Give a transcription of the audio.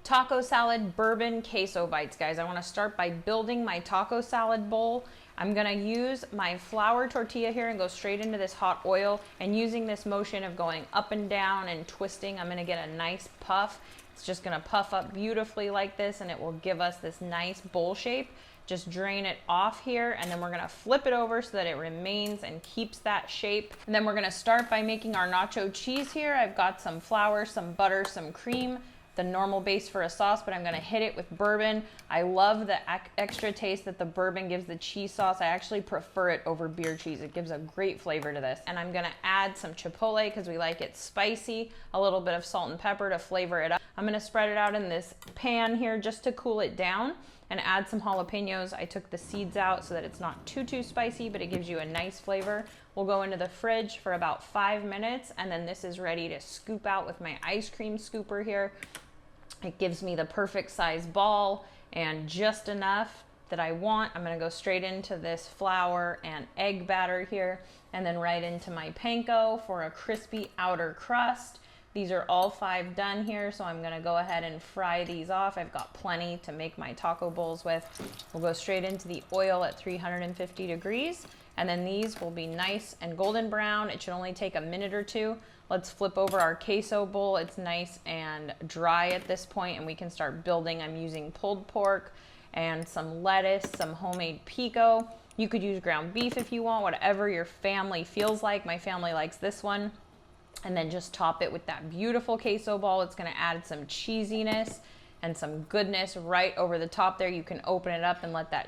taco salad bourbon queso bites, guys. I want to start by building my taco salad bowl. I'm gonna use my flour tortilla here and go straight into this hot oil, and using this motion of going up and down and twisting, I'm gonna get a nice puff. It's just gonna puff up beautifully like this, and it will give us this nice bowl shape. Just drain it off here, and then we're gonna flip it over so that it remains and keeps that shape. And then we're gonna start by making our nacho cheese here. I've got some flour, some butter, some cream, the normal base for a sauce, but I'm gonna hit it with bourbon. I love the extra taste that the bourbon gives the cheese sauce. I actually prefer it over beer cheese. It gives a great flavor to this. And I'm gonna add some chipotle because we like it spicy, a little bit of salt and pepper to flavor it up. I'm gonna spread it out in this pan here just to cool it down, and add some jalapenos. I took the seeds out so that it's not too spicy, but it gives you a nice flavor. We'll go into the fridge for about 5 minutes, and then this is ready to scoop out with my ice cream scooper here. It gives me the perfect size ball and just enough that I want. I'm gonna go straight into this flour and egg batter here, and then right into my panko for a crispy outer crust. These are all 5 done here, so I'm gonna go ahead and fry these off. I've got plenty to make my taco bowls with. We'll go straight into the oil at 350 degrees, and then these will be nice and golden brown. It should only take a minute or 2. Let's flip over our queso bowl. It's nice and dry at this point, and we can start building. I'm using pulled pork and some lettuce, some homemade pico. You could use ground beef if you want, whatever your family feels like. My family likes this one. And then just top it with that beautiful queso ball. It's gonna add some cheesiness and some goodness right over the top there. You can open it up and let that